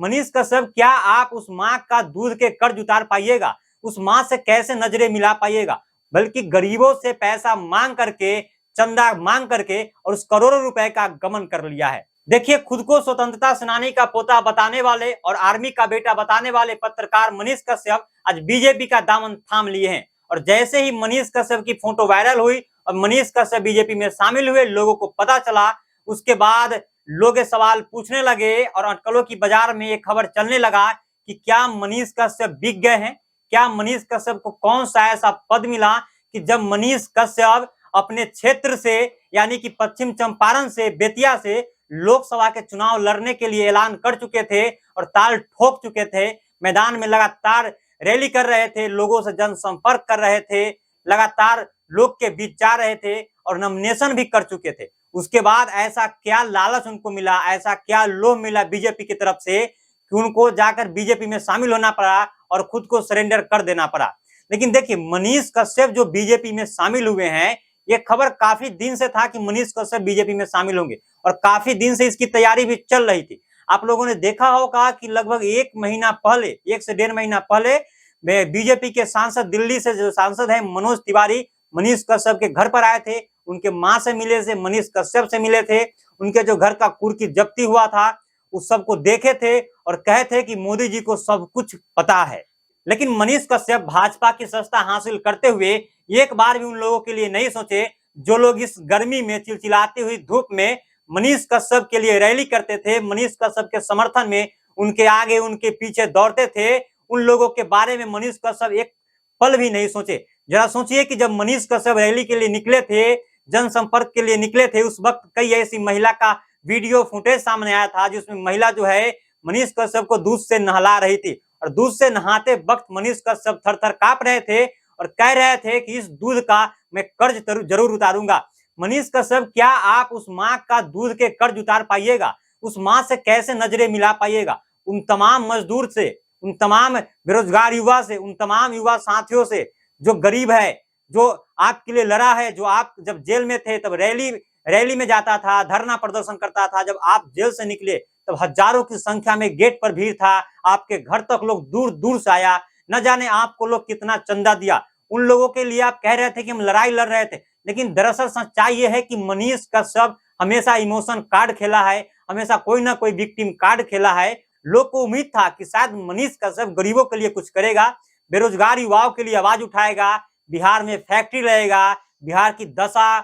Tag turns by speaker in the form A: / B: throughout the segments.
A: मनीष कश्यप, क्या आप उस माँ का दूध के कर्ज उतार पाइएगा? उस माँ से कैसे नजरें मिला पाइएगा? बल्कि गरीबों से पैसा मांग करके, चंदा मांग करके और उस करोड़ों रुपए का गमन कर लिया है। देखिए, खुद को स्वतंत्रता सेनानी का पोता बताने वाले और आर्मी का बेटा बताने वाले पत्रकार मनीष कश्यप आज बीजेपी का दामन थाम लिए हैं। और जैसे ही मनीष कश्यप की फोटो वायरल हुई और मनीष कश्यप बीजेपी में शामिल हुए, लोगों को पता चला, उसके बाद लोग सवाल पूछने लगे और अटकलों की बाजार में ये खबर चलने लगा कि क्या मनीष कश्यप बिक गए हैं? क्या मनीष कश्यप को कौन सा ऐसा पद मिला कि जब मनीष कश्यप अपने क्षेत्र से यानी कि पश्चिम चंपारण से, बेतिया से लोकसभा के चुनाव लड़ने के लिए ऐलान कर चुके थे और ताल ठोक चुके थे, मैदान में लगातार रैली कर रहे थे, लोगों से जनसंपर्क कर रहे थे, लगातार लोग के बीच जा रहे थे और नॉमिनेशन भी कर चुके थे। उसके बाद ऐसा क्या लालच उनको मिला, ऐसा क्या लोभ मिला बीजेपी की तरफ से कि उनको जाकर बीजेपी में शामिल होना पड़ा और खुद को सरेंडर कर देना पड़ा। लेकिन देखिए, मनीष कश्यप जो बीजेपी में शामिल हुए हैं, ये खबर काफी दिन से था कि मनीष कश्यप बीजेपी में शामिल होंगे और काफी दिन से इसकी तैयारी भी चल रही थी। आप लोगों ने देखा होगा कि लगभग 1 महीना पहले, 1 से 1.5 महीना पहले बीजेपी के सांसद, दिल्ली से जो सांसद है मनोज तिवारी, मनीष कश्यप के घर पर आए थे, उनके मां से मिले थे, मनीष कश्यप से मिले थे, उनके जो घर का कुर्की जब्ती हुआ था उस सब को देखे थे और कहे थे कि मोदी जी को सब कुछ पता है। लेकिन मनीष कश्यप भाजपा की सत्ता हासिल करते हुए एक बार भी उन लोगों के लिए नहीं सोचे जो लोग इस गर्मी में, चिलचिलाती हुई धूप में मनीष कश्यप के लिए रैली करते थे, मनीष कश्यप के समर्थन में उनके आगे उनके पीछे दौड़ते थे। उन लोगों के बारे में मनीष कश्यप एक पल भी नहीं सोचे। जरा सोचिए कि जब मनीष कश्यप रैली के लिए निकले थे, जनसंपर्क के लिए निकले थे, उस वक्त कई ऐसी महिला का वीडियो फुटेज सामने आया था जिसमें महिला जो है मनीष कश्यप को दूध से नहला रही थी और दूध से नहाते वक्त मनीष कश्यप थर-थर कांप रहे थे और कह रहे थे कि इस दूध का मैं कर्ज जरूर उतारूंगा। मनीष कश्यप, क्या आप उस माँ का दूध के कर्ज उतार पाइएगा? उस माँ से कैसे नजरें मिला पाइएगा? उन तमाम मजदूर से, उन तमाम बेरोजगार युवा से, उन तमाम युवा साथियों से जो गरीब है, जो आपके लिए लड़ा है, जो आप जब जेल में थे तब रैली में जाता था, धरना प्रदर्शन करता था, जब आप जेल से निकले तब हजारों की संख्या में गेट पर भीड़ था, आपके घर तक लोग दूर दूर से आया, न जाने आपको लोग कितना चंदा दिया। उन लोगों के लिए आप कह रहे थे कि हम लड़ाई लड़ रहे थे, लेकिन दरअसल सच्चाई यह है कि मनीष कश्यप हमेशा इमोशन कार्ड खेला है, हमेशा कोई ना कोई विक्टिम कार्ड खेला है। लोग को उम्मीद था कि शायद मनीष कश्यप गरीबों के लिए कुछ करेगा, बेरोजगार युवाओं के लिए आवाज उठाएगा, बिहार में फैक्ट्री रहेगा, बिहार की दशा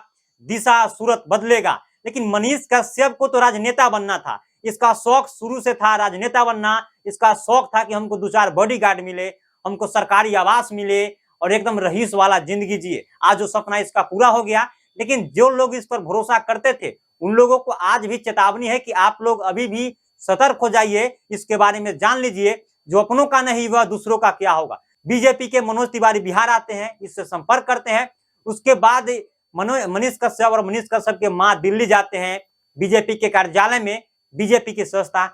A: दिशा सूरत बदलेगा। लेकिन मनीष कश्यप को तो राजनेता बनना था, इसका शौक शुरू से था राजनेता बनना, इसका शौक था कि हमको 2-4 बॉडीगार्ड मिले, हमको सरकारी आवास मिले और एकदम रईस वाला जिंदगी जिए। आज जो सपना इसका पूरा हो गया। लेकिन जो लोग इस पर भरोसा करते थे उन लोगों को आज भी चेतावनी है कि आप लोग अभी भी सतर्क हो जाइए, इसके बारे में जान लीजिए, जो अपनों का नहीं हुआ दूसरों का क्या होगा। बीजेपी के मनोज तिवारी बिहार आते हैं, इससे संपर्क करते हैं, उसके बाद मनीष कश्यप और मनीष कश्यप के मां दिल्ली जाते हैं, बीजेपी के कार्यालय में बीजेपी की सदस्यता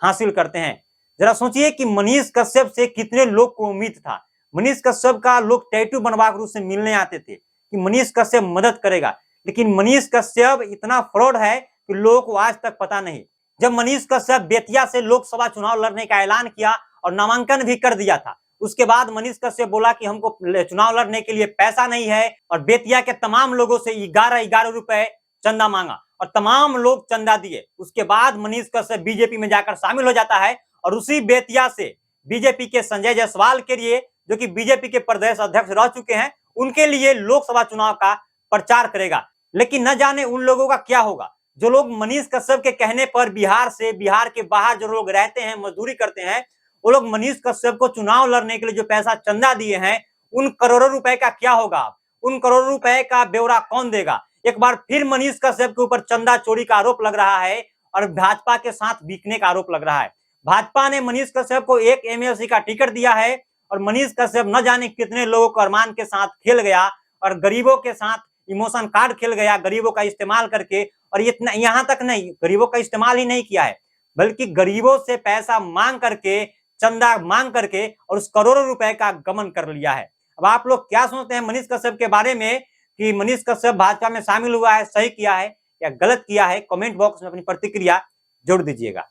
A: हासिल करते हैं। जरा सोचिए कि मनीष कश्यप से कितने लोग को उम्मीद था। मनीष कश्यप का लोग टैटू बनवाकर उससे मिलने आते थे कि मनीष कश्यप मदद करेगा, लेकिन मनीष कश्यप इतना फ्रॉड है कि लोगों को आज तक पता नहीं। जब मनीष कश्यप बेतिया से लोकसभा चुनाव लड़ने का ऐलान किया और नामांकन भी कर दिया था, उसके बाद मनीष कश्यप बोला कि हमको चुनाव लड़ने के लिए पैसा नहीं है और बेतिया के तमाम लोगों से 11 रुपए चंदा मांगा और तमाम लोग चंदा दिए। उसके बाद मनीष कश्यप बीजेपी में जाकर शामिल हो जाता है और उसी बेतिया से बीजेपी के संजय जायसवाल के लिए, जो कि बीजेपी के प्रदेश अध्यक्ष रह चुके हैं, उनके लिए लोकसभा चुनाव का प्रचार करेगा। लेकिन न जाने उन लोगों का क्या होगा जो लोग मनीष कश्यप के कहने पर बिहार से, बिहार के बाहर जो लोग रहते हैं, मजदूरी करते हैं, वो लोग मनीष कश्यप को चुनाव लड़ने के लिए जो पैसा चंदा दिए हैं, उन करोड़ों रुपए का क्या होगा? उन करोड़ों रुपए का ब्यौरा कौन देगा? एक बार फिर मनीष कश्यप के ऊपर चंदा चोरी का आरोप लग रहा है और भाजपा के साथ बिकने का आरोप लग रहा है। भाजपा ने मनीष कश्यप को एक एमएलसी का टिकट दिया है और मनीष कश्यप न जाने कितने लोगों को अरमान के साथ खेल गया और गरीबों के साथ इमोशन कार्ड खेल गया, गरीबों का इस्तेमाल करके। और इतना यहां तक नहीं, गरीबों का इस्तेमाल ही नहीं किया है, बल्कि गरीबों से पैसा मांग करके, चंदा मांग करके और उस करोड़ों रुपए का गमन कर लिया है। अब आप लोग क्या सोचते हैं मनीष कश्यप के बारे में कि मनीष कश्यप भाजपा में शामिल हुआ है, सही किया है या गलत किया है? कमेंट बॉक्स में अपनी प्रतिक्रिया जरूर दीजिएगा।